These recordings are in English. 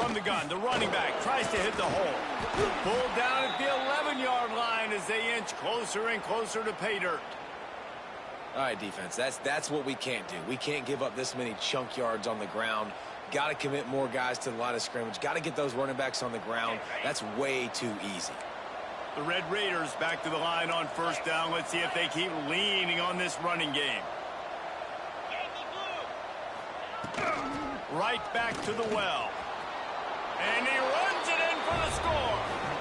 From the gun, the running back tries to hit the hole. Pulled down at the 11-yard line as they inch closer and closer to pay dirt. All right, defense, that's what we can't do. We can't give up this many chunk yards on the ground. Got to commit more guys to the line of scrimmage. Got to get those running backs on the ground. That's way too easy. The Red Raiders back to the line on first down. Let's see if they keep leaning on this running game. Right back to the well. And he runs it in for the score.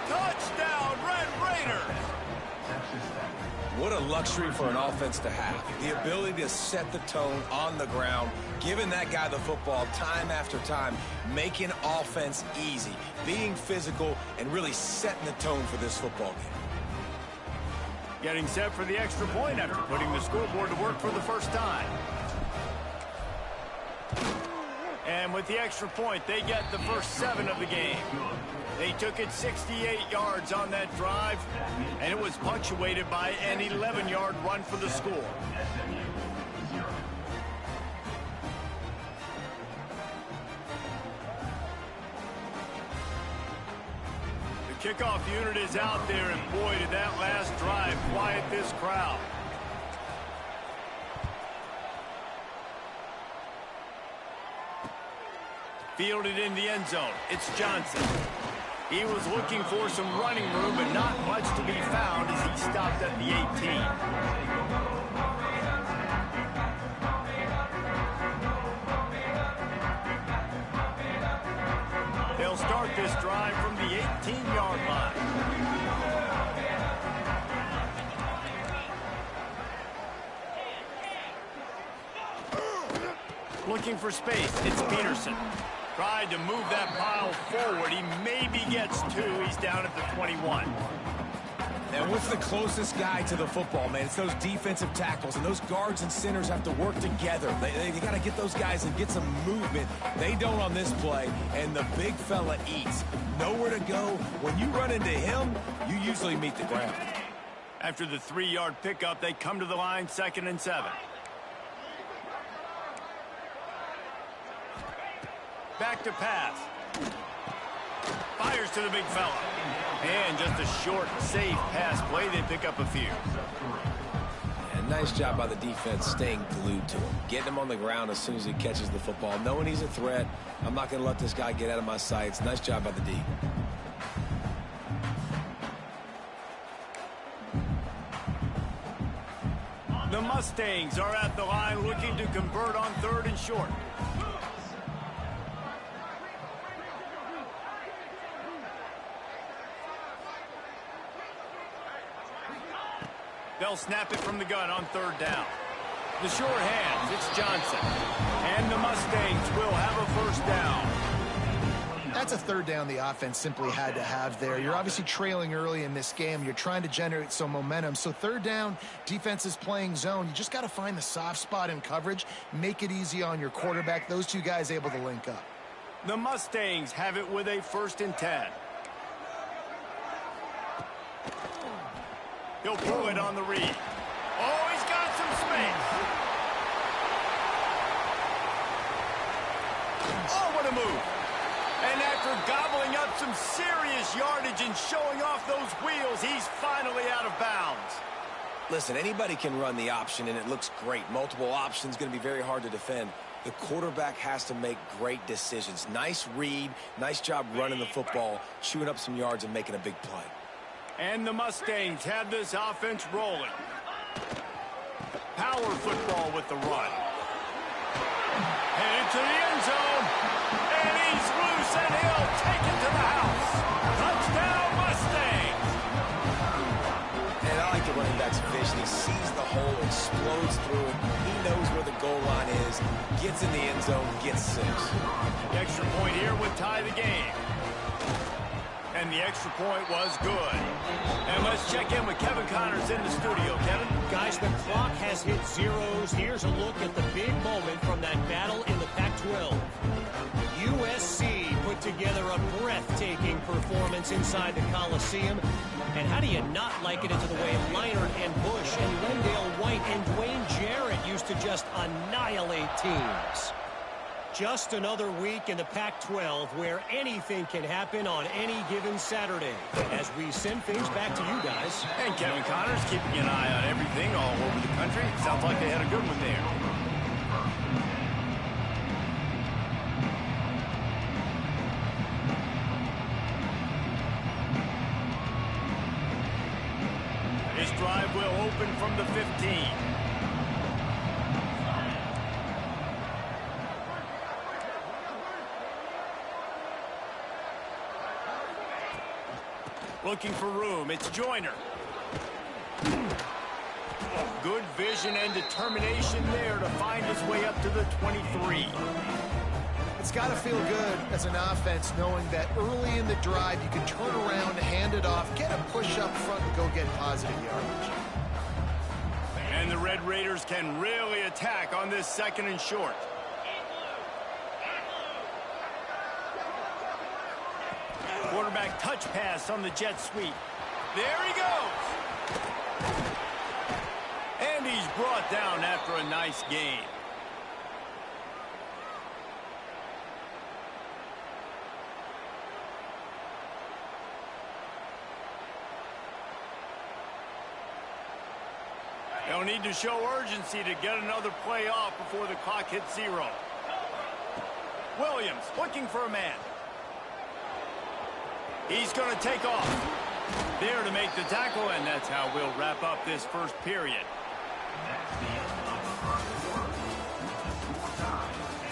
Touchdown, Red Raiders. What a luxury for an offense to have. The ability to set the tone on the ground, giving that guy the football time after time, making offense easy, being physical, and really setting the tone for this football game. Getting set for the extra point after putting the scoreboard to work for the first time. And with the extra point, they get the first 7 of the game. They took it 68 yards on that drive, and it was punctuated by an 11-yard run for the score. The kickoff unit is out there, and boy, did that last drive quiet this crowd. Fielded in the end zone. It's Johnson. He was looking for some running room, but not much to be found as he stopped at the 18. They'll start this drive from the 18-yard line. Looking for space. It's Peterson. Tried to move that pile forward. He maybe gets 2. He's down at the 21. And what's the closest guy to the football, man? It's those defensive tackles, and those guards and centers have to work together. They got to get those guys and get some movement. They don't on this play, and the big fella eats. Nowhere to go. When you run into him, you usually meet the ground. After the 3-yard pickup, they come to the line, 2nd and 7. Back to pass. Fires to the big fella. And just a short, safe pass play. They pick up a few. And nice job by the defense staying glued to him. Getting him on the ground as soon as he catches the football. Knowing he's a threat. I'm not going to let this guy get out of my sights. Nice job by the D. The Mustangs are at the line looking to convert on 3rd and short. They'll snap it from the gun on 3rd down. The short hands, it's Johnson. And the Mustangs will have a first down. That's a 3rd down the offense simply had to have there. You're obviously trailing early in this game. You're trying to generate some momentum. So 3rd down, defense is playing zone. You just got to find the soft spot in coverage, make it easy on your quarterback. Those two guys able to link up. The Mustangs have it with a 1st and 10. He'll pull it on the read. Oh, he's got some space. Oh, what a move. And after gobbling up some serious yardage and showing off those wheels, he's finally out of bounds. Listen, anybody can run the option, and it looks great. Multiple options, going to be very hard to defend. The quarterback has to make great decisions. Nice read, nice job running the football, chewing up some yards and making a big play. And the Mustangs have this offense rolling. Power football with the run. Headed to the end zone. And he's loose, and he'll take it to the house. Touchdown, Mustangs. And I like the running back's vision. He sees the hole, explodes through it. He knows where the goal line is, gets in the end zone, gets 6. The extra point here would tie the game. And the extra point was good. And let's check in with Kevin Connors in the studio. Kevin? Guys, the clock has hit zeros. Here's a look at the big moment from that battle in the Pac-12. USC put together a breathtaking performance inside the Coliseum. And how do you not like it into the way Leinart and Bush and Wendell White and Dwayne Jarrett used to just annihilate teams? Just another week in the Pac-12 where anything can happen on any given Saturday. As we send things back to you guys. And Kevin Connor's keeping an eye on everything all over the country. Sounds like they had a good one there. This drive will open from the 15. Looking for room. It's Joyner. Good vision and determination there to find his way up to the 23. It's got to feel good as an offense knowing that early in the drive you can turn around, hand it off, get a push up front, and go get positive yardage. And the Red Raiders can really attack on this 2nd and short. Quarterback touch pass on the jet sweep. There he goes. And he's brought down after a nice gain. They'll need to show urgency to get another play off before the clock hits 0. Williams looking for a man. He's going to take off. There to make the tackle, and that's how we'll wrap up this first period.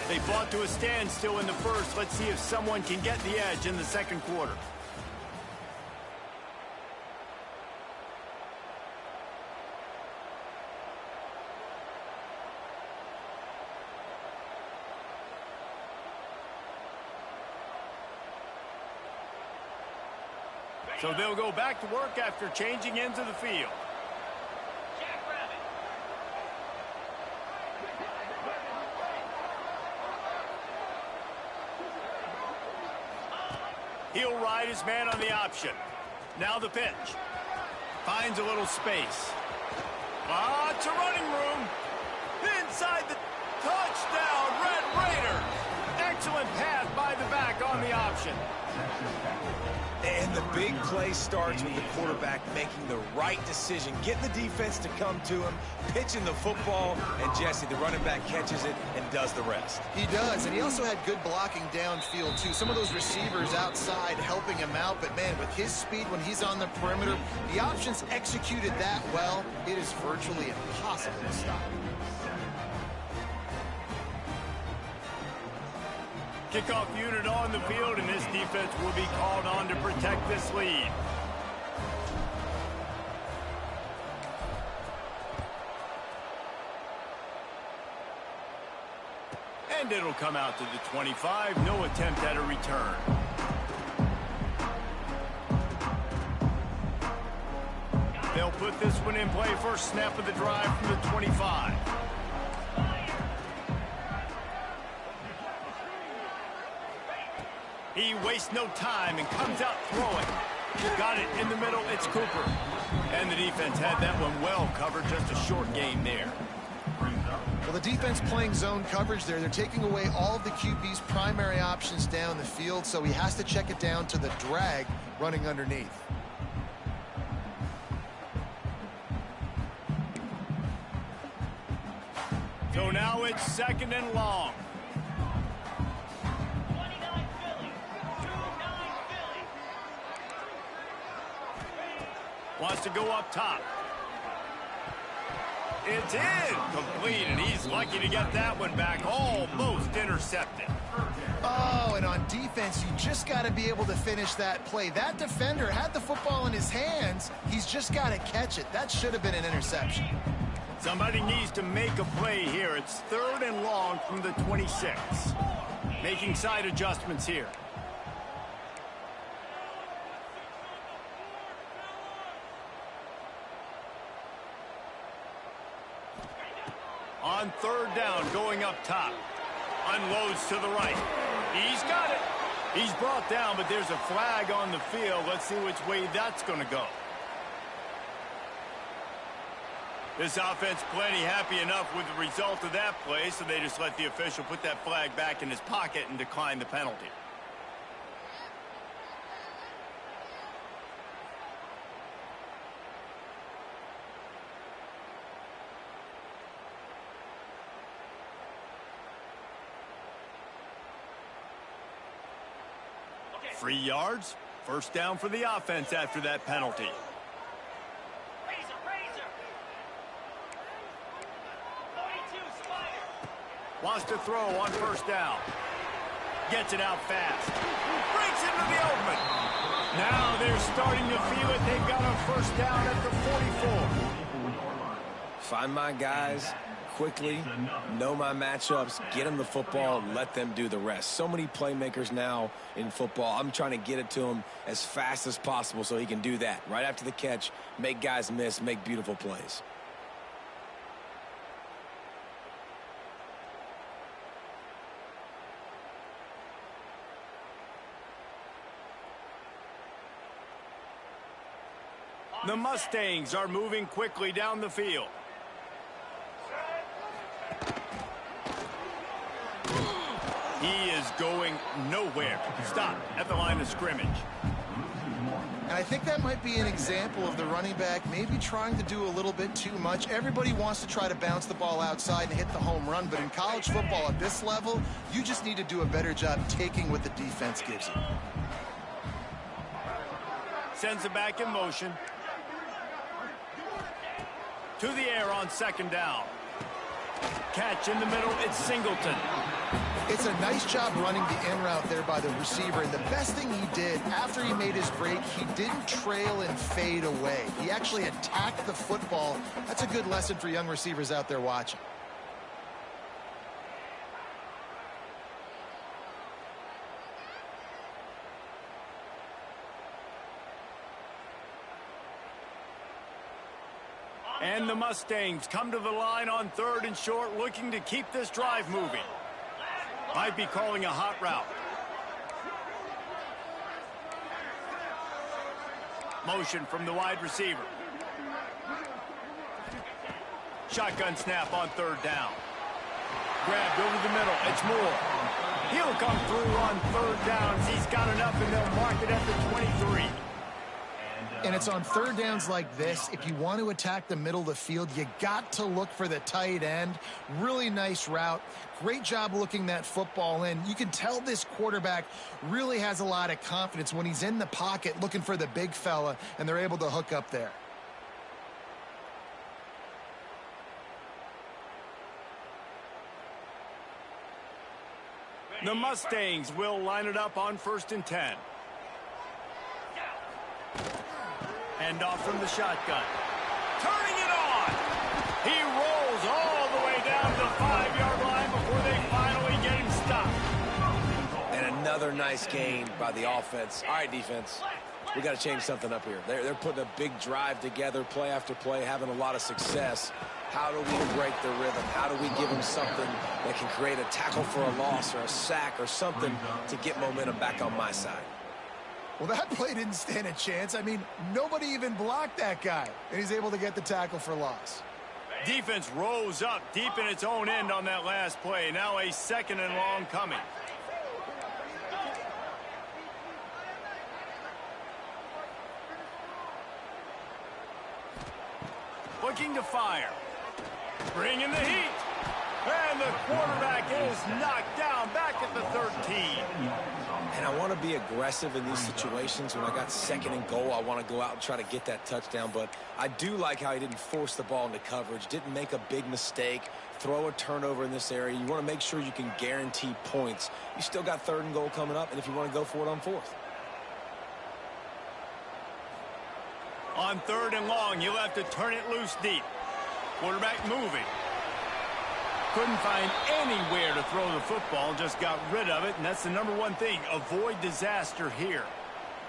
They fought to a standstill in the first. Let's see if someone can get the edge in the 2nd quarter. So they'll go back to work after changing into the field. He'll ride his man on the option. Now the pitch. Finds a little space. It's a running room. Inside the touchdown, Red Raiders. Excellent pass by the back on the option. And the big play starts with the quarterback making the right decision, getting the defense to come to him, pitching the football, and Jesse, the running back, catches it and does the rest. He does, and he also had good blocking downfield, too. Some of those receivers outside helping him out, but, man, with his speed when he's on the perimeter, the options executed that well, it is virtually impossible to stop. Kickoff unit on the field, and this defense will be called on to protect this lead. And it'll come out to the 25. No attempt at a return. They'll put this one in play. First snap of the drive from the 25. He wastes no time and comes out throwing. Got it in the middle. It's Cooper. And the defense had that one well covered. Just a short game there. Well, the defense playing zone coverage there. They're taking away all of the QB's primary options down the field, so he has to check it down to the drag running underneath. So now it's 2nd and long. Wants to go up top. It's in. Complete, and he's lucky to get that one back. Almost intercepted. Oh, and on defense, you just got to be able to finish that play. That defender had the football in his hands. He's just got to catch it. That should have been an interception. Somebody needs to make a play here. It's 3rd and long from the 26. Making side adjustments here. On 3rd down, going up top. Unloads to the right. He's got it. He's brought down, but there's a flag on the field. Let's see which way that's going to go. This offense plenty happy enough with the result of that play, so they just let the official put that flag back in his pocket and decline the penalty. Okay. 3 yards, first down for the offense after that penalty. Wants to throw on first down. Gets it out fast. Breaks into the open. Now they're starting to feel it. They've got a first down at the 44. Find my guys quickly, know my matchups, get them the football, and let them do the rest. So many playmakers now in football. I'm trying to get it to him as fast as possible so he can do that. Right after the catch, make guys miss, make beautiful plays. The Mustangs are moving quickly down the field. He is going nowhere. Stop at the line of scrimmage. And I think that might be an example of the running back maybe trying to do a little bit too much. Everybody wants to try to bounce the ball outside and hit the home run, but in college football at this level, you just need to do a better job taking what the defense gives you. Sends it back in motion. To the air on second down. Catch in the middle, it's Singleton. It's a nice job running the in route there by the receiver, and the best thing he did after he made his break, he didn't trail and fade away. He actually attacked the football. That's a good lesson for young receivers out there watching. And the Mustangs come to the line on 3rd and short, looking to keep this drive moving. Might be calling a hot route. Motion from the wide receiver. Shotgun snap on 3rd down. Grabbed over the middle. It's Moore. He'll come through on 3rd downs. He's got enough, and they'll mark it at the 23. And it's on 3rd downs like this. If you want to attack the middle of the field, you got to look for the tight end. Really nice route. Great job looking that football in. You can tell this quarterback really has a lot of confidence when he's in the pocket looking for the big fella, and they're able to hook up there. The Mustangs will line it up on 1st and 10. Hand off from the shotgun. Turning it on. He rolls all the way down to the 5-yard line before they finally get him stopped. And another nice gain by the offense. All right, defense, we got to change something up here. They're putting a big drive together, play after play, having a lot of success. How do we break the rhythm? How do we give them something that can create a tackle for a loss or a sack or something to get momentum back on my side? Well, that play didn't stand a chance. I mean, nobody even blocked that guy, and he's able to get the tackle for loss. Defense rose up deep in its own end on that last play. Now a 2nd and long coming. Looking to fire. Bringing the heat. And the quarterback is knocked down back at the 13. And I want to be aggressive in these situations. When I got 2nd and goal, I want to go out and try to get that touchdown. But I do like how he didn't force the ball into coverage, didn't make a big mistake, throw a turnover in this area. You want to make sure you can guarantee points. You still got 3rd and goal coming up, and if you want to go for it on 4th. On 3rd and long, you'll have to turn it loose deep. Quarterback moving. Couldn't find anywhere to throw the football, just got rid of it, and that's the #1 thing. Avoid disaster here.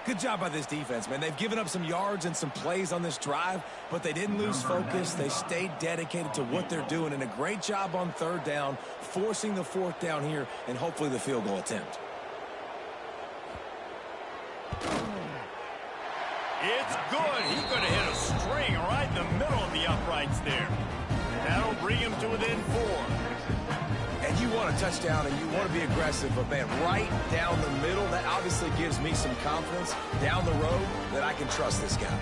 Good job by this defense, man. They've given up some yards and some plays on this drive, but they didn't lose focus. They stayed dedicated to what they're doing, and a great job on 3rd down, forcing the 4th down here, and hopefully the field goal attempt. It's good. He's going to hit a string right in the middle of the uprights there. That'll bring him to within 4. And you want a touchdown and you want to be aggressive, but man, right down the middle, that obviously gives me some confidence down the road that I can trust this guy.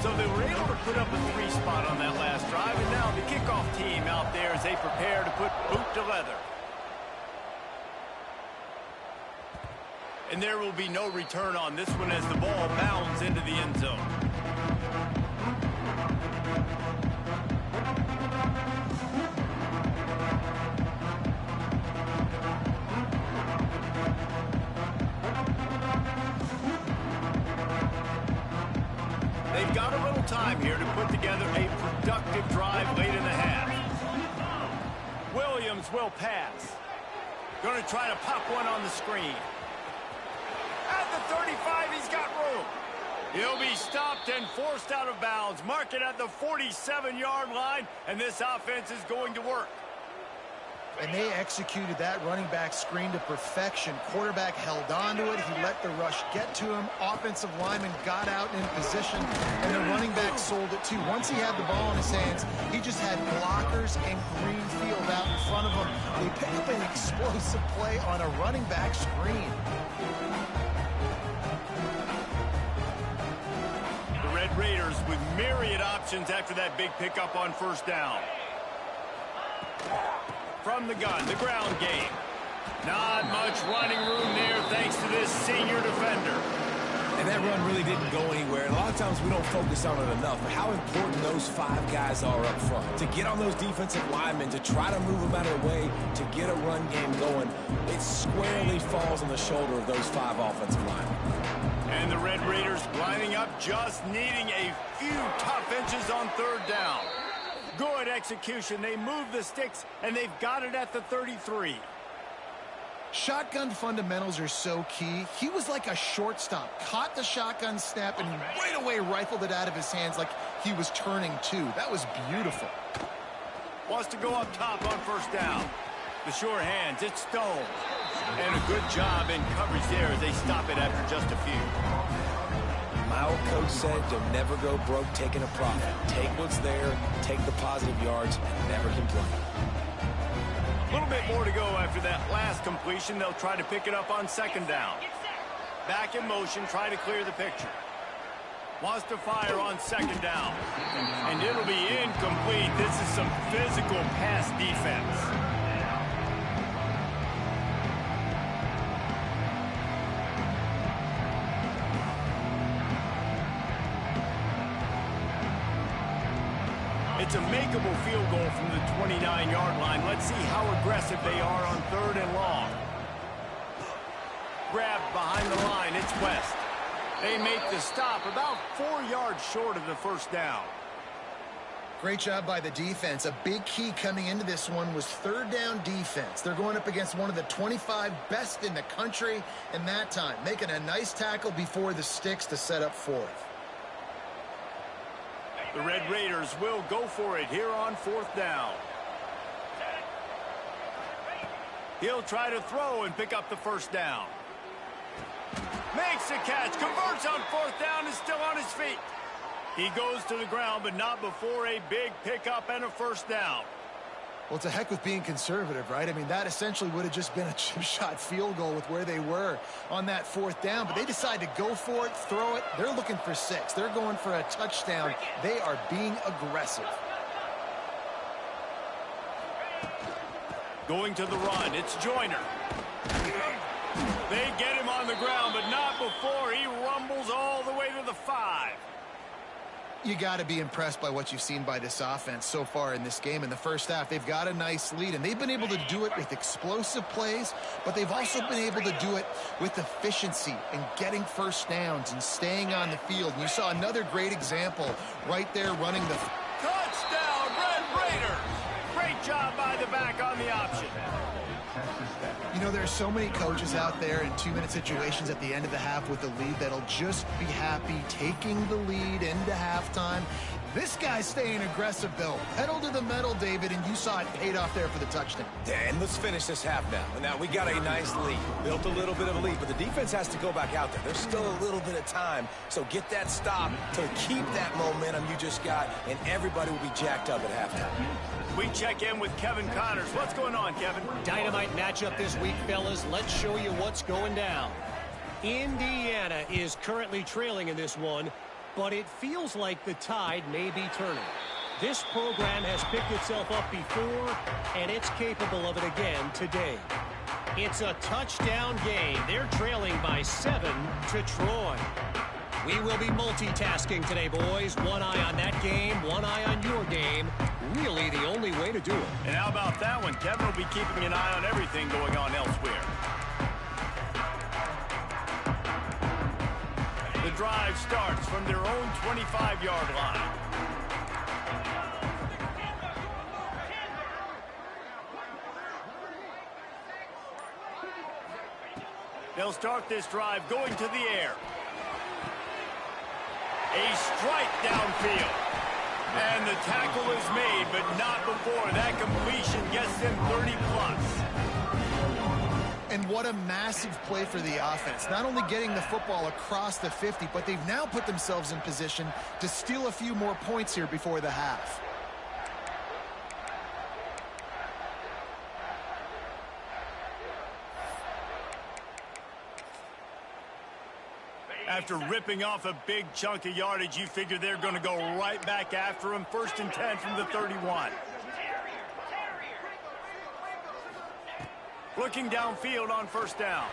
So they were able to put up a 3 spot on that last drive, and now the kickoff team out there as they prepare to put boot to leather. And there will be no return on this one as the ball bounds into the end zone. They've got a little time here to put together a productive drive late in the half. Williams will pass. Going to try to pop one on the screen. At the 35, he's got room. He'll be stopped and forced out of bounds. Mark it at the 47-yard line, and this offense is going to work. And they executed that running back screen to perfection. Quarterback held on to it. He let the rush get to him. Offensive lineman got out in position, and the running back sold it too. Once he had the ball in his hands, he just had blockers and green field out in front of him. They picked up an explosive play on a running back screen. The Red Raiders with myriad options after that big pickup on first down. From the gun, the ground game. Not much running room there thanks to this senior defender. And that run really didn't go anywhere. And a lot of times we don't focus on it enough. But how important those 5 guys are up front. To get on those defensive linemen, to try to move them out of the way, to get a run game going, it squarely falls on the shoulder of those 5 offensive linemen. And the Red Raiders lining up, just needing a few tough inches on third down. Good execution. They move the sticks, and they've got it at the 33. Shotgun fundamentals are so key. He was like a shortstop. Caught the shotgun snap and right away rifled it out of his hands like he was turning too. That was beautiful. Wants to go up top on first down. The sure hands, it's Stone. And a good job in coverage there as they stop it after just a few. My old coach said you'll never go broke taking a profit. Take what's there, take the positive yards, and never complain. A little bit more to go after that last completion. They'll try to pick it up on second down. Back in motion, try to clear the picture. Wants to fire on second down. And it'll be incomplete. This is some physical pass defense. It's a makeable field goal from the 29-yard line. Let's see how aggressive they are on third and long. Grabbed behind the line. It's West. They make the stop about 4 yards short of the first down. Great job by the defense. A big key coming into this one was third down defense. They're going up against one of the 25 best in the country in that time, making a nice tackle before the sticks to set up fourth. The Red Raiders will go for it here on fourth down. He'll try to throw and pick up the first down. Makes the catch, converts on fourth down, and still on his feet. He goes to the ground, but not before a big pickup and a first down. Well, it's a heck with being conservative, right? I mean, that essentially would have just been a chip shot field goal with where they were on that fourth down. But they decide to go for it, throw it. They're looking for 6. They're going for a touchdown. They are being aggressive. Going to the run, it's Joyner. They get him on the ground, but not before he rumbles all the way to the 5. You got to be impressed by what you've seen by this offense so far in this game. In the first half, they've got a nice lead, and they've been able to do it with explosive plays, but they've also been able to do it with efficiency and getting first downs and staying on the field. And you saw another great example right there running the touchdown, Red Raiders! Great job by the back on the option. You know, there are so many coaches out there in 2-minute situations at the end of the half with the lead that'll just be happy taking the lead into halftime. This guy's staying aggressive, though. Pedal to the metal, David, and you saw it paid off there for the touchdown. Yeah, and let's finish this half now. Now, we got a nice lead. Built a little bit of a lead, but the defense has to go back out there. There's still a little bit of time, so get that stop to keep that momentum you just got, and everybody will be jacked up at halftime. We check in with Kevin Connors. What's going on, Kevin? Dynamite matchup this week, fellas. Let's show you what's going down. Indiana is currently trailing in this one, but it feels like the tide may be turning. This program has picked itself up before, and it's capable of it again today. It's a touchdown game. They're trailing by 7 to Troy. We will be multitasking today, boys. One eye on that game, one eye on your game. Really the only way to do it. And how about that one? Kevin will be keeping an eye on everything going on elsewhere. The drive starts from their own 25-yard line. They'll start this drive going to the air. A strike downfield. And the tackle is made, but not before that completion gets them 30-plus. And what a massive play for the offense. Not only getting the football across the 50, but they've now put themselves in position to steal a few more points here before the half. After ripping off a big chunk of yardage, you figure they're going to go right back after him. 1st and 10 from the 31. Looking downfield on 1st down.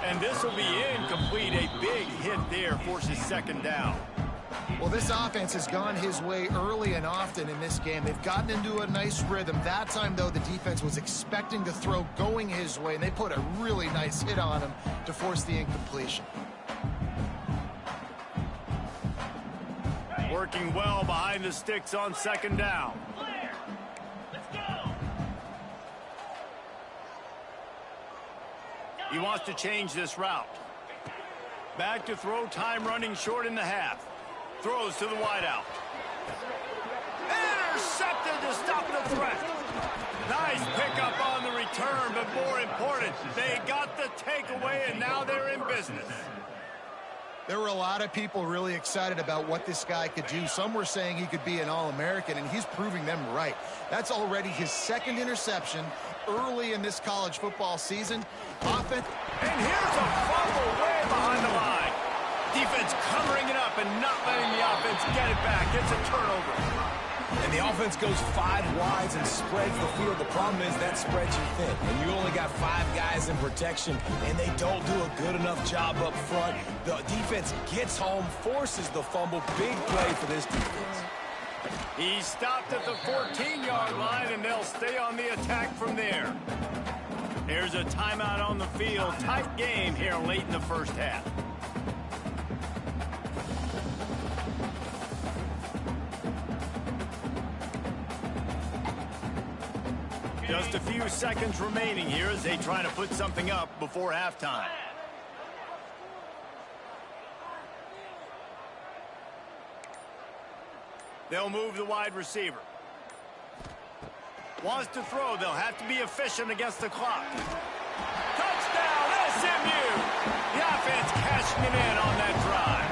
And this will be incomplete. A big hit there forces 2nd down. Well, this offense has gone his way early and often in this game. They've gotten into a nice rhythm. That time, though, the defense was expecting the throw going his way, and they put a really nice hit on him to force the incompletion. Working well behind the sticks on 2nd down. He wants to change this route. Back to throw, time running short in the half. Throws to the wideout. Intercepted to stop the threat. Nice pickup on the return, but more important, they got the takeaway, and now they're in business. There were a lot of people really excited about what this guy could do. Some were saying he could be an All-American, and he's proving them right. That's already his 2nd interception early in this college football season. Offense. And here's a fumble way behind the line. Defense covering it up and not letting the offense get it back. It's a turnover. And the offense goes 5 wides and spreads the field. The problem is that spreads you thin. And you only got 5 guys in protection, and they don't do a good enough job up front. The defense gets home, forces the fumble. Big play for this defense. He stopped at the 14-yard line, and they'll stay on the attack from there. Here's a timeout on the field. Tight game here late in the 1st half. Just a few seconds remaining here as they try to put something up before halftime. They'll move the wide receiver. Wants to throw. They'll have to be efficient against the clock. Touchdown, SMU! The offense cashing it in on that drive.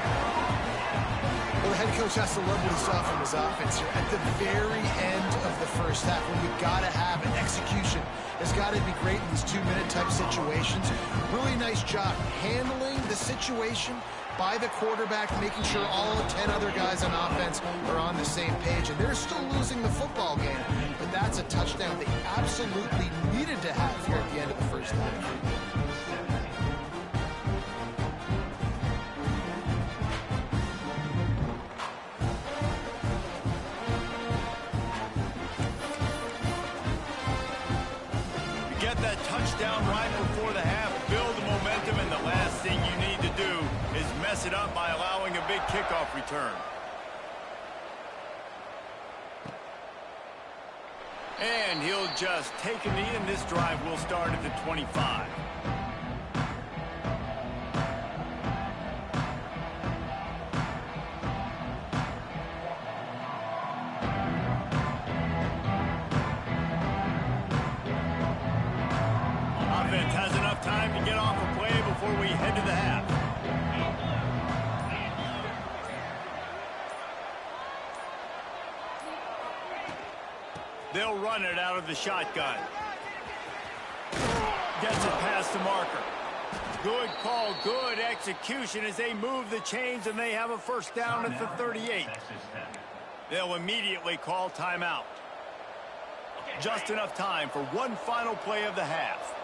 Well, the head coach has to love what he saw from his offense here. At the very end of the 1st half, when you've got to have an execution, has got to be great in these 2-minute type situations. Really nice job handling the situation by the quarterback, making sure all 10 other guys on offense are on the same page. And they're still losing the football game, but that's a touchdown they absolutely needed to have here at the end of the 1st half. Touchdown right before the half, build the momentum, and the last thing you need to do is mess it up by allowing a big kickoff return. And he'll just take a knee, and this drive will start at the 25. offense has enough time to get off a play before we head to the half. They'll run it out of the shotgun. Gets it past the marker. Good call, good execution as they move the chains, and they have a first down at the 38. They'll immediately call timeout. Just enough time for one final play of the half.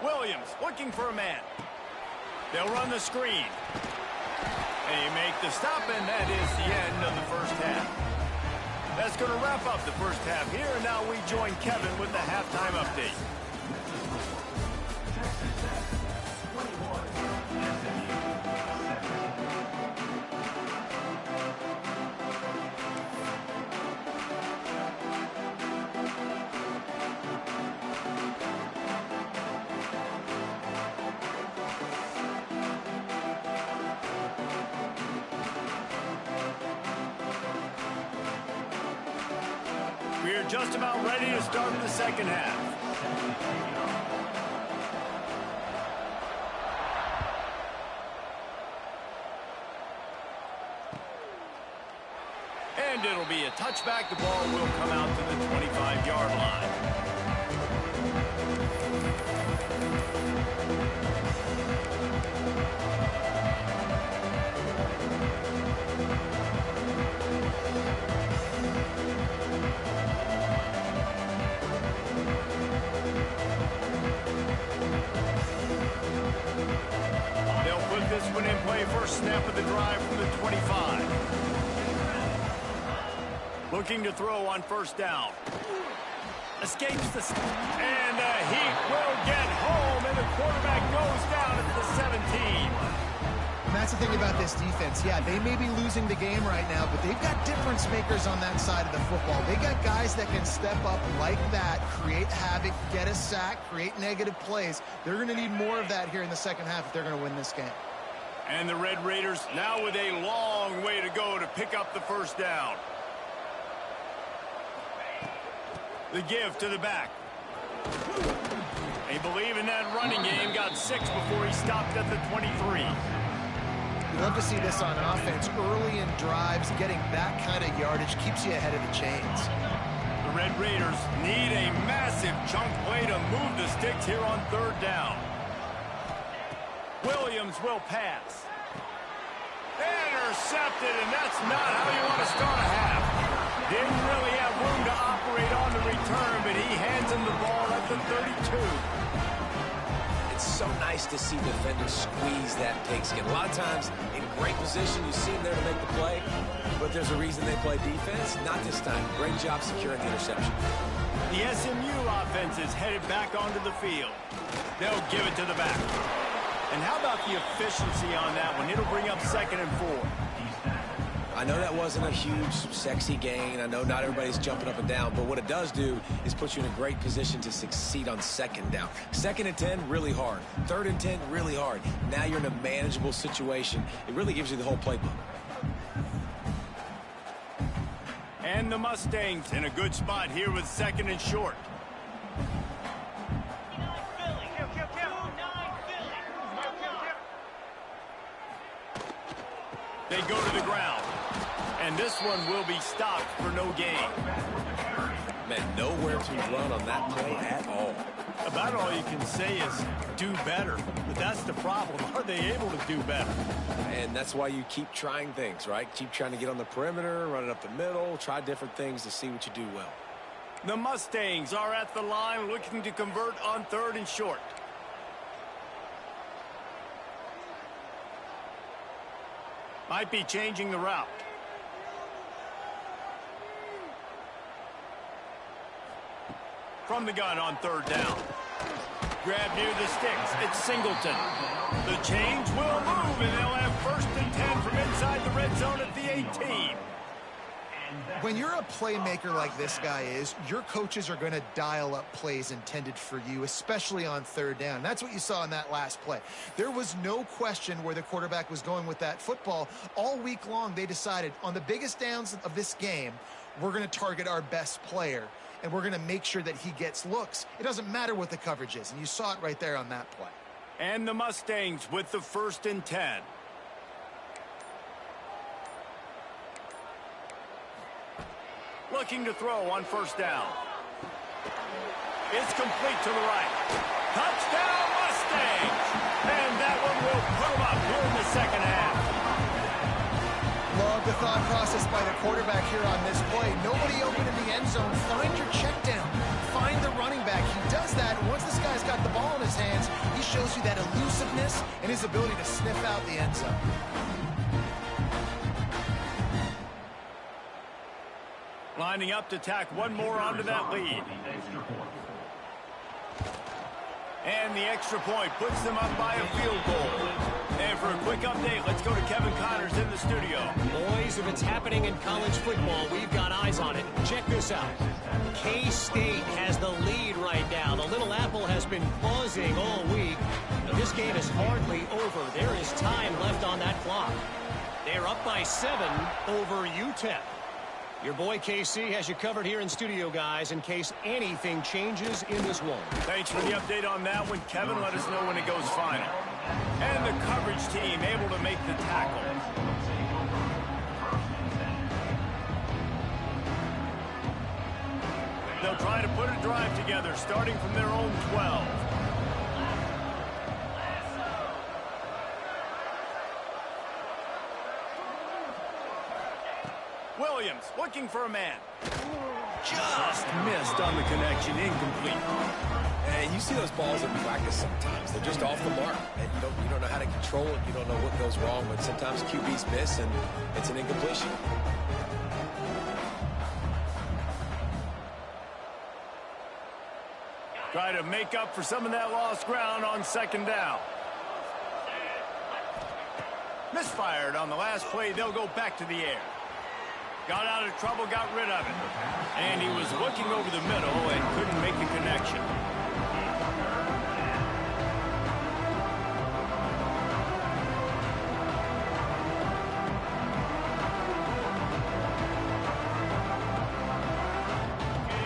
Williams looking for a man. They'll run the screen. They make the stop, and that is the end of the first half. That's going to wrap up the first half here. Now we join Kevin with the halftime update. We're just about ready to start the second half. And it'll be a touchback. The ball will come out to the 25-yard line. This one in play, first snap of the drive from the 25. Looking to throw on first down. Escapes the... And he will get home, and the quarterback goes down at the 17. And that's the thing about this defense. Yeah, they may be losing the game right now, but they've got difference makers on that side of the football. They got guys that can step up like that, create havoc, get a sack, create negative plays. They're going to need more of that here in the second half if they're going to win this game. And the Red Raiders now with a long way to go to pick up the first down. The give to the back. They believe in that running game. Got 6 before he stopped at the 23. You love to see this on offense. Early in drives, getting that kind of yardage keeps you ahead of the chains. The Red Raiders need a massive chunk play to move the sticks here on third down. Williams will pass. Intercepted, and that's not how you want to start a half. Didn't really have room to operate on the return, but he hands him the ball at the 32. It's so nice to see defenders squeeze that pigskin. A lot of times, in great position, you see them there to make the play, but there's a reason they play defense. Not this time. Great job securing the interception. The SMU offense is headed back onto the field. They'll give it to the back. And how about the efficiency on that one? It'll bring up 2nd and 4. I know that wasn't a huge, sexy gain. I know not everybody's jumping up and down, but what it does do is put you in a great position to succeed on 2nd down. 2nd and 10, really hard. 3rd and 10, really hard. Now you're in a manageable situation. It really gives you the whole playbook. And the Mustangs in a good spot here with 2nd and short. They go to the ground. And this one will be stopped for no gain. Man, nowhere to run on that play at all. About all you can say is do better. But that's the problem. Are they able to do better? And that's why you keep trying things, right? Keep trying to get on the perimeter, run it up the middle, try different things to see what you do well. The Mustangs are at the line looking to convert on 3rd and short. Might be changing the route. From the gun on 3rd down. Grab near the sticks. It's Singleton. The chains will move, and they'll have 1st and 10 from inside the red zone at the 18. When you're a playmaker like this guy is, your coaches are going to dial up plays intended for you, especially on 3rd down. That's what you saw in that last play. There was no question where the quarterback was going with that football. All week long, they decided on the biggest downs of this game, we're going to target our best player, and we're going to make sure that he gets looks. It doesn't matter what the coverage is, and you saw it right there on that play. And the Mustangs with the 1st and 10. Looking to throw on 1st down. It's complete to the right. Touchdown Mustangs! And that one will put them up here in the second half. Love the thought process by the quarterback here on this play. Nobody open in the end zone. Find your check down. Find the running back. He does that. And once this guy's got the ball in his hands, he shows you that elusiveness and his ability to sniff out the end zone. Lining up to tack one more onto that lead. And the extra point puts them up by a field goal. And for a quick update, let's go to Kevin Connors in the studio. Boys, if it's happening in college football, we've got eyes on it. Check this out. K-State has the lead right now. The Little Apple has been buzzing all week. But this game is hardly over. There is time left on that clock. They're up by 7 over UTEP. Your boy KC has you covered here in studio, guys, in case anything changes in this one. Thanks for the update on that one, Kevin. Let us know when it goes final. And the coverage team able to make the tackle. They'll try to put a drive together, starting from their own 12. Williams looking for a man. Just missed on the connection. Incomplete. And you see those balls in practice sometimes. They're just off the mark. And you don't know how to control it. You don't know what goes wrong. But sometimes QBs miss, and it's an incompletion. Try to make up for some of that lost ground on 2nd down. Misfired on the last play. They'll go back to the air. Got out of trouble, got rid of it. And he was looking over the middle and couldn't make the connection.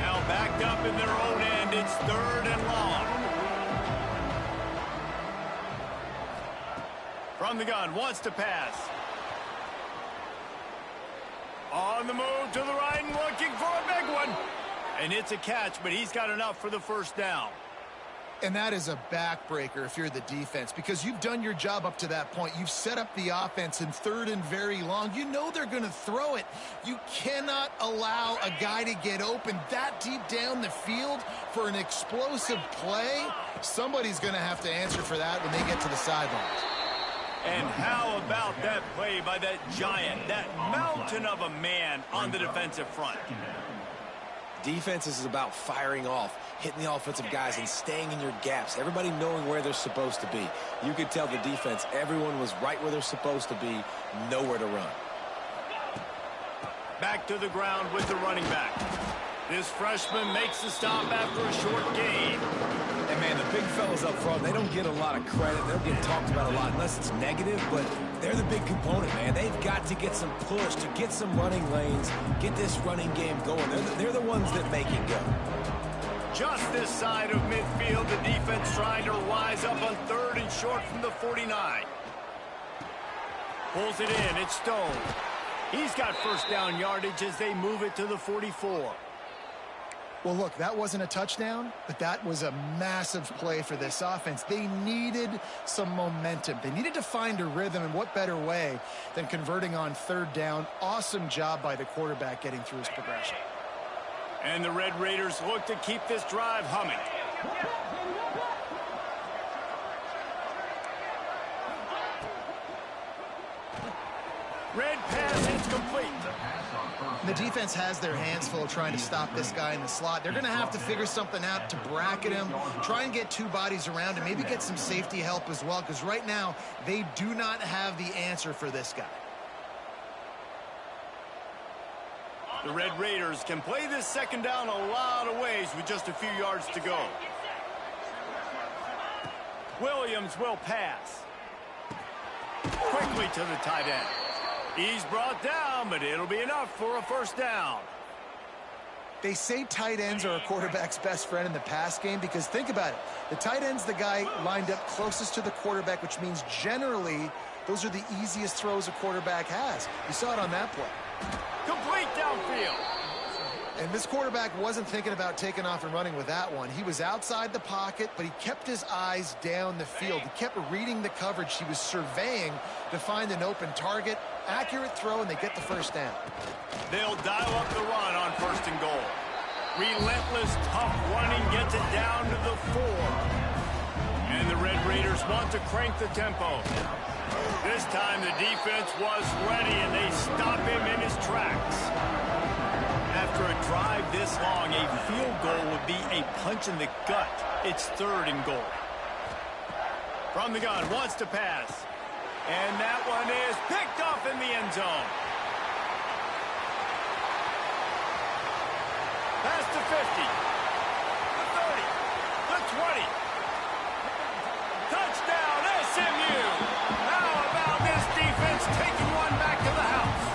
Now backed up in their own end. It's 3rd and long. From the gun, wants to pass. On the move to the right and looking for a big one. And it's a catch, but he's got enough for the 1st down. And that is a backbreaker if you're the defense, because you've done your job up to that point. You've set up the offense in 3rd and very long. You know they're going to throw it. You cannot allow a guy to get open that deep down the field for an explosive play. Somebody's going to have to answer for that when they get to the sidelines. And how about that play by that giant, that mountain of a man on the defensive front? Defense is about firing off, hitting the offensive guys, and staying in your gaps. Everybody knowing where they're supposed to be. You could tell the defense, everyone was right where they're supposed to be, nowhere to run. Back to the ground with the running back. This freshman makes the stop after a short gain. And, man, the big fellas up front, they don't get a lot of credit. They don't get talked about a lot unless it's negative, but they're the big component, man. They've got to get some push, to get some running lanes, get this running game going. They're the ones that make it go. Just this side of midfield, the defense trying to rise up on 3rd and short from the 49. Pulls it in. It's Stone. He's got 1st down yardage as they move it to the 44. Well, look, that wasn't a touchdown, but that was a massive play for this offense. They needed some momentum. They needed to find a rhythm, and what better way than converting on 3rd down. Awesome job by the quarterback getting through his progression. And the Red Raiders look to keep this drive humming. Red pass, it's complete. The defense has their hands full trying to stop this guy in the slot. They're going to have to figure something out to bracket him, try and get 2 bodies around him, maybe get some safety help as well, because right now they do not have the answer for this guy. The Red Raiders can play this 2nd down a lot of ways with just a few yards to go. Williams will pass. Quickly to the tight end. He's brought down, but it'll be enough for a 1st down. They say tight ends are a quarterback's best friend in the pass game because think about it. The tight end's the guy lined up closest to the quarterback, which means generally those are the easiest throws a quarterback has. You saw it on that play. Complete downfield. And this quarterback wasn't thinking about taking off and running with that one. He was outside the pocket, but he kept his eyes down the field. He kept reading the coverage. He was surveying to find an open target. Accurate throw, and they get the first down. They'll dial up the run on 1st and goal. Relentless, tough running gets it down to the 4. And the Red Raiders want to crank the tempo. This time the defense was ready, and they stop him in his tracks. After a drive this long, a field goal would be a punch in the gut. It's 3rd and goal. From the gun, wants to pass. And that one is picked off in the end zone. Pass to 50. The 30. The 20. Touchdown, SMU. How about this defense taking one back to the house?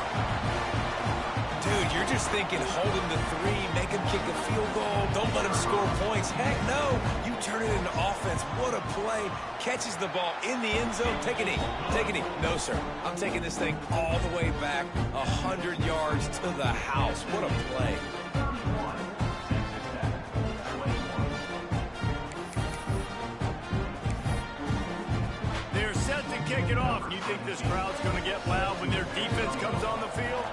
Dude, you're just thinking hold him to 3, make him kick a field goal, don't let him score points. Heck no, you turn it into offense. What a play. Catches the ball in the end zone. Take a knee. Take a knee. No, sir. I'm taking this thing all the way back 100 yards to the house. What a play. They're set to kick it off. You think this crowd's going to get loud when their defense comes on the field?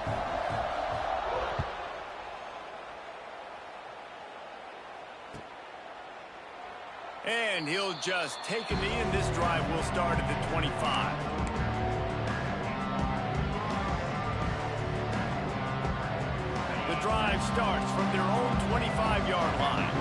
And he'll just take a knee, and this drive will start at the 25. The drive starts from their own 25-yard line.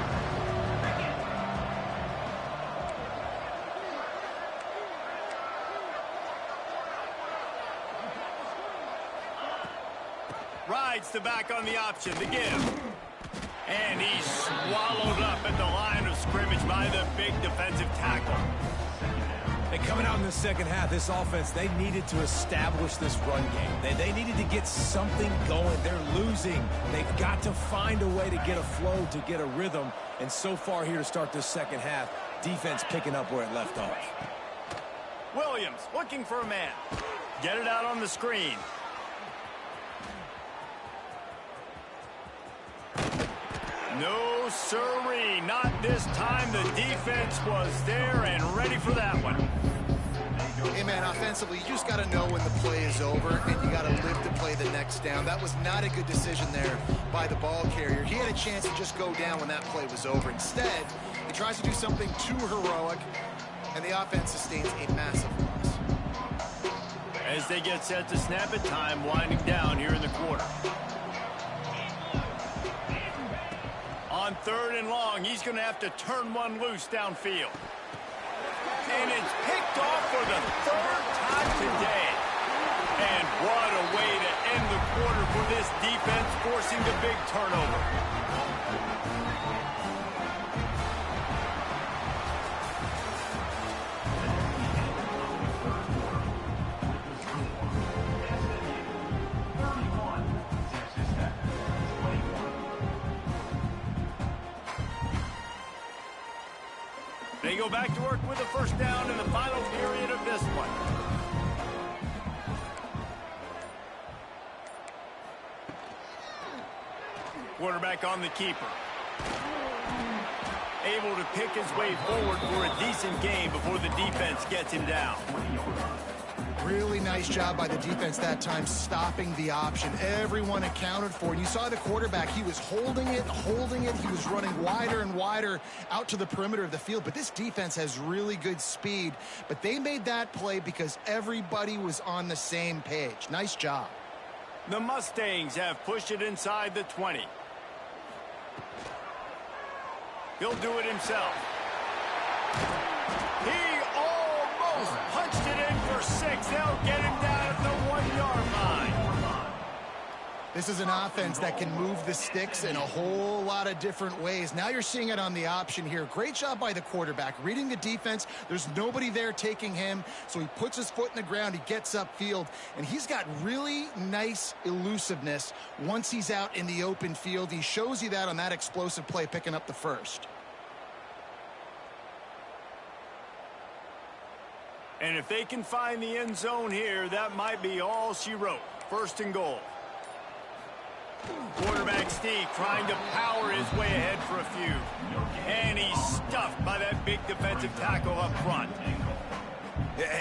Rides the back on the option, the give. And he's swallowed up at the line of scrimmage by the big defensive tackle. And coming out in the second half, this offense, they needed to establish this run game. They needed to get something going. They're losing. They've got to find a way to get a flow, to get a rhythm. And so far here to start this second half, defense picking up where it left off. Williams looking for a man. Get it out on the screen. No, sirree, not this time. The defense was there and ready for that one. Hey, man, offensively, you just got to know when the play is over, and you got to live to play the next down. That was not a good decision there by the ball carrier. He had a chance to just go down when that play was over. Instead, he tries to do something too heroic, and the offense sustains a massive loss. As they get set to snap it, time winding down here in the quarter. On 3rd and long, he's going to have to turn one loose downfield. And it's picked off for the 3rd time today. And what a way to end the quarter for this defense, forcing the big turnover. They go back to work with a first down in the final period of this one. Quarterback on the keeper. Able to pick his way forward for a decent game before the defense gets him down. Really nice job by the defense that time, stopping the option. Everyone accounted for it. You saw the quarterback. He was holding it. He was running wider and wider out to the perimeter of the field. But this defense has really good speed. But they made that play because everybody was on the same page. Nice job. The Mustangs have pushed it inside the 20. He'll do it himself. He almost punched it in for 6. They'll get him down at the 1-yard line. This is an offense that can move the sticks in a whole lot of different ways. Now you're seeing it on the option here. Great job by the quarterback. Reading the defense, there's nobody there taking him, so he puts his foot in the ground, he gets upfield, and he's got really nice elusiveness once he's out in the open field. He shows you that on that explosive play, picking up the first. And if they can find the end zone here, that might be all she wrote. First and goal. Quarterback Steve trying to power his way ahead for a few. And he's stuffed by that big defensive tackle up front.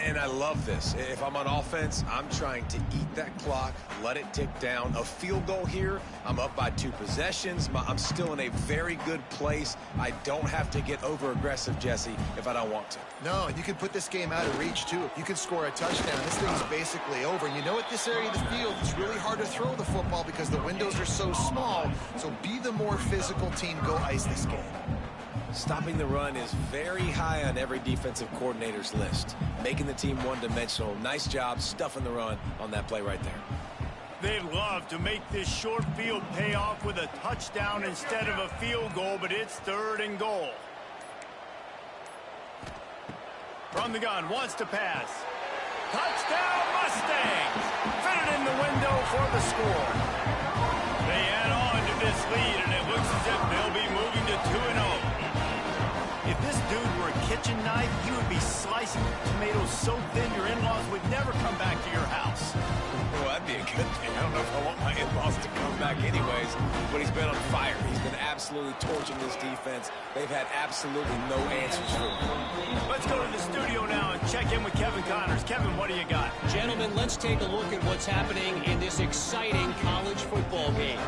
And I love this. If I'm on offense, I'm trying to eat that clock, let it tick down. A field goal here, I'm up by 2 possessions. I'm still in a very good place. I don't have to get over-aggressive, Jesse, if I don't want to. No, and you can put this game out of reach, too. If you can score a touchdown, this thing's basically over. And you know, at this area of the field, it's really hard to throw the football because the windows are so small. So be the more physical team. Go ice this game. Stopping the run is very high on every defensive coordinator's list. Making the team one-dimensional. Nice job stuffing the run on that play right there. They'd love to make this short field pay off with a touchdown instead of a field goal, but it's 3rd and goal. From the gun, wants to pass. Touchdown Mustangs! Fitted in the window for the score. They add on to this lead, and it looks as if they'll be moving to 2-0. If this dude were a kitchen knife, he would be slicing tomatoes so thin your in-laws would never come back to your house. Well, that'd be a good thing. I don't know if I want my in-laws to come back anyways, but he's been on fire. He's been absolutely torching this defense. They've had absolutely no answers for him. Let's go to the studio now and check in with Kevin Connors. Kevin, what do you got? Gentlemen, let's take a look at what's happening in this exciting college football game.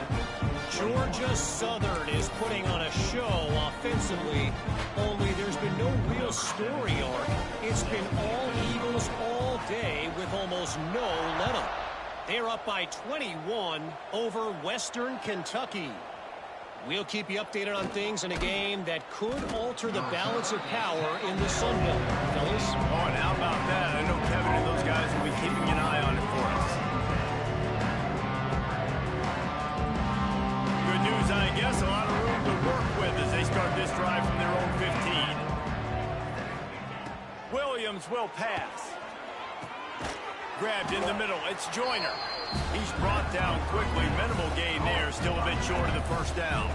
Georgia Southern is putting on a show offensively, only there's been no real story arc. It's been all Eagles all day with almost no let-up. They're up by 21 over Western Kentucky. We'll keep you updated on things in a game that could alter the balance of power in the Sun Belt, fellas. Oh, and how about that? I know Kevin and those guys will be keeping an eye on it for us. Good news, I guess. A lot of room to work with as they start this drive from their own 15. Williams will pass. Grabbed in the middle. It's Joyner. He's brought down quickly. Minimal gain there. Still a bit short of the first down.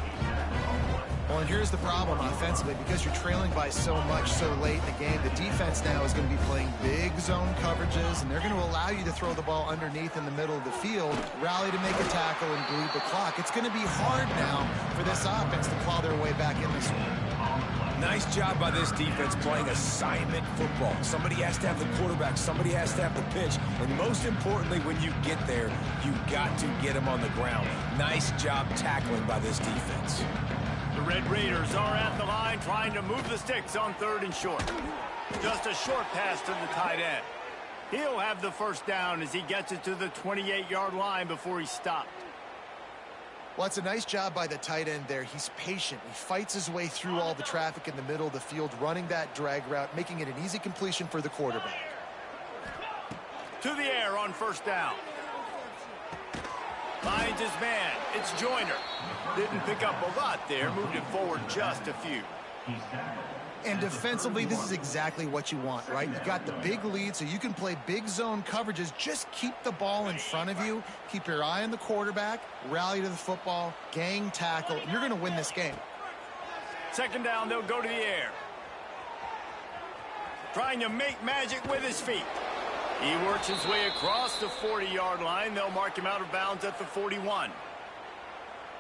Well, and here's the problem offensively. Because you're trailing by so much so late in the game, the defense now is going to be playing big zone coverages, and they're going to allow you to throw the ball underneath in the middle of the field, rally to make a tackle, and bleed the clock. It's going to be hard now for this offense to claw their way back in this one. Nice job by this defense playing assignment football. Somebody has to have the quarterback. Somebody has to have the pitch. And most importantly, when you get there, you got to get him on the ground. Nice job tackling by this defense. The Red Raiders are at the line trying to move the sticks on 3rd and short. Just a short pass to the tight end. He'll have the first down as he gets it to the 28-yard line before he's stopped. Well, it's a nice job by the tight end there. He's patient. He fights his way through all the traffic in the middle of the field, running that drag route, making it an easy completion for the quarterback. To the air on first down. Finds his man. It's Joyner. Didn't pick up a lot there. Moved it forward just a few. And defensively, this is exactly what you want, right? You got the big lead, so you can play big zone coverages. Just keep the ball in front of you. Keep your eye on the quarterback. Rally to the football. Gang tackle. You're going to win this game. Second down, they'll go to the air. Trying to make magic with his feet. He works his way across the 40-yard line. They'll mark him out of bounds at the 41.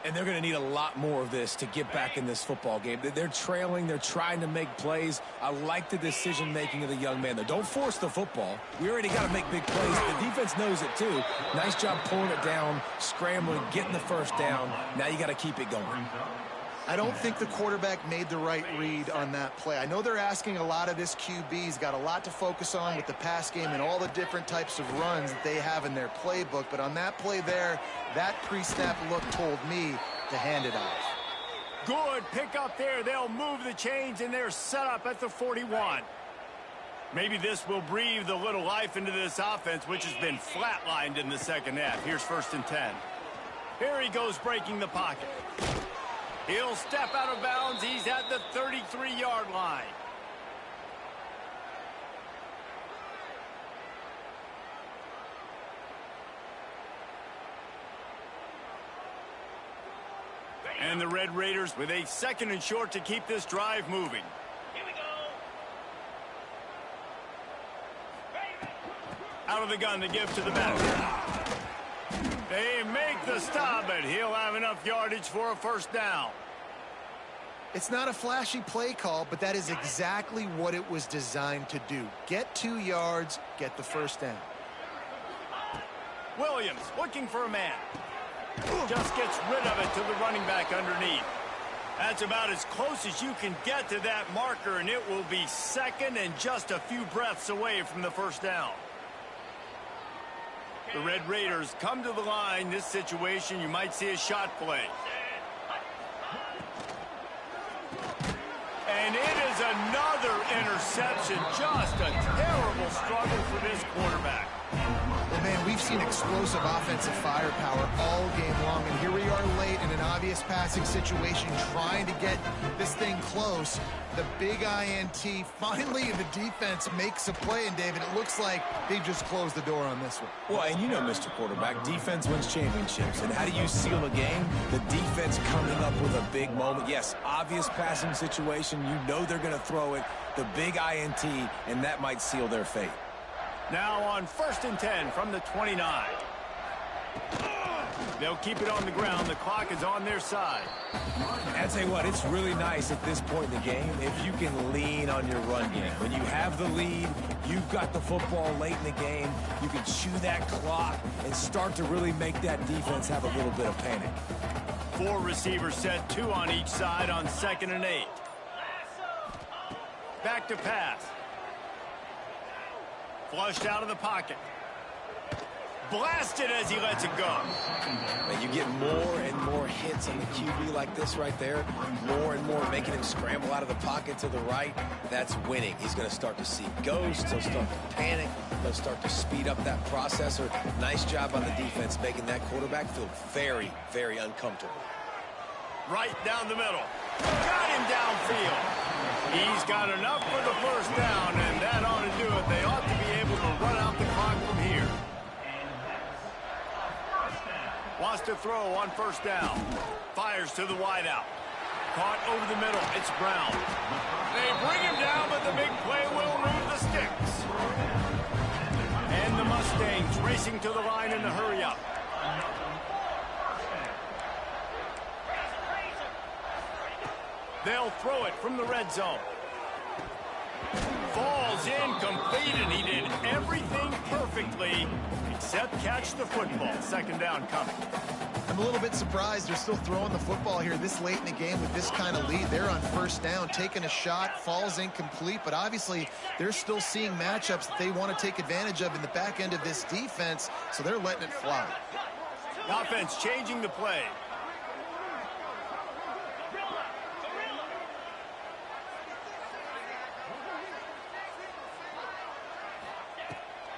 And they're going to need a lot more of this to get back in this football game. They're trailing. They're trying to make plays. I like the decision-making of the young man, though. Don't force the football. We already got to make big plays. The defense knows it, too. Nice job pulling it down, scrambling, getting the first down. Now you got to keep it going. I don't think the quarterback made the right read on that play. I know they're asking a lot of this QB. He's got a lot to focus on with the pass game and all the different types of runs that they have in their playbook. But on that play there, that pre-snap look told me to hand it off. Good pick up there. They'll move the chains, and they're set up at the 41. Maybe this will breathe a little life into this offense, which has been flatlined in the second half. Here's 1st and 10. Here he goes breaking the pocket. He'll step out of bounds. He's at the 33-yard line. And the Red Raiders with a 2nd and short to keep this drive moving. Here we go. Out of the gun to give to the back. They make the stop, but he'll have enough yardage for a 1st down. It's not a flashy play call, but that is exactly what it was designed to do. Get 2 yards, get the 1st down. Williams looking for a man. Just gets rid of it to the running back underneath. That's about as close as you can get to that marker, and it will be 2nd and just a few breaths away from the 1st down. The Red Raiders come to the line. This situation, you might see a shot play. And it is another interception. Just a terrible struggle for this quarterback. Well, man, we've seen explosive offensive firepower all game long, and here we are late in an obvious passing situation trying to get this thing close. The big INT, finally the defense makes a play, and David, it looks like they've just closed the door on this one. Well, and you know, Mr. Quarterback, defense wins championships. And how do you seal a game? The defense coming up with a big moment. Yes, obvious passing situation. You know they're going to throw it. The big INT, and that might seal their fate. Now on 1st and 10 from the 29. They'll keep it on the ground. The clock is on their side. I'll tell you what, it's really nice at this point in the game if you can lean on your run game. When you have the lead, you've got the football late in the game, you can chew that clock and start to really make that defense have a little bit of panic. 4 receivers set, 2 on each side on 2nd and 8. Back to pass. Flushed out of the pocket. Blasted as he lets it go. And you get more and more hits on the QB like this right there. More and more making him scramble out of the pocket to the right. That's winning. He's going to start to see ghosts. He'll start to panic. He'll start to speed up that processor. Nice job on the defense making that quarterback feel very, very uncomfortable. Right down the middle. Got him downfield. He's got enough for the 1st down, and that ought to do it. They ought to be able to run out the clock from here. Wants to throw on 1st down. Fires to the wideout. Caught over the middle. It's Brown. They bring him down, but the big play will move the sticks. And the Mustangs racing to the line in the hurry-up. They'll throw it from the red zone. Falls incomplete, and he did everything perfectly except catch the football. 2nd down coming. I'm a little bit surprised they're still throwing the football here this late in the game with this kind of lead. They're on 1st down, taking a shot, falls incomplete, but obviously they're still seeing matchups that they want to take advantage of in the back end of this defense, so they're letting it fly. The offense changing the play.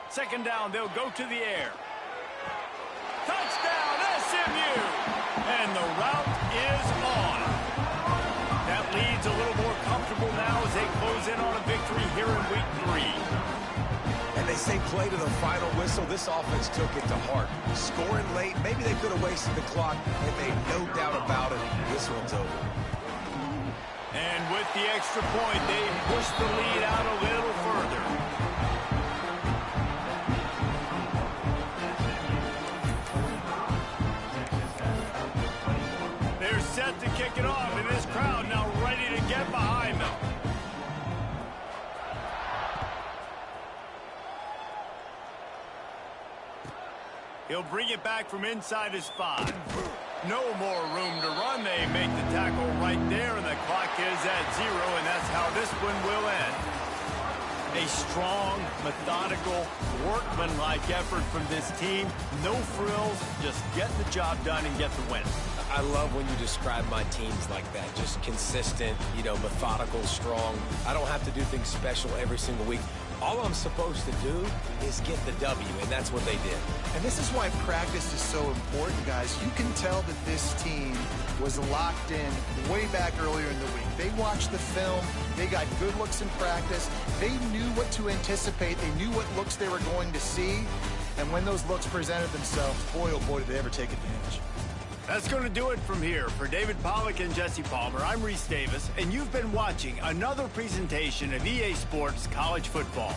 Second down, they'll go to the air. Touchdown, SMU! And the route is on. That lead's a little more comfortable now as they close in on a victory here in week 3. And they say play to the final whistle. This offense took it to heart. Scoring late, maybe they could have wasted the clock, and made no doubt about it. This one's over. And with the extra point, they push the lead out a little further. They're set to kick it off, and this crowd now ready to get behind them. He'll bring it back from inside his 5. No more room to run. They make the tackle right there, and the clock is at 0, and that's how this one will end. A strong, methodical, workmanlike effort from this team. No frills, just get the job done and get the win. I love when you describe my teams like that. Just consistent, methodical, strong. I don't have to do things special every single week. All I'm supposed to do is get the W, and that's what they did. And this is why practice is so important, guys. You can tell that this team was locked in way back earlier in the week. They watched the film. They got good looks in practice. They knew what to anticipate. They knew what looks they were going to see. And when those looks presented themselves, boy, oh boy, did they ever take advantage. That's going to do it from here. For David Pollack and Jesse Palmer, I'm Reese Davis, and you've been watching another presentation of EA Sports College Football.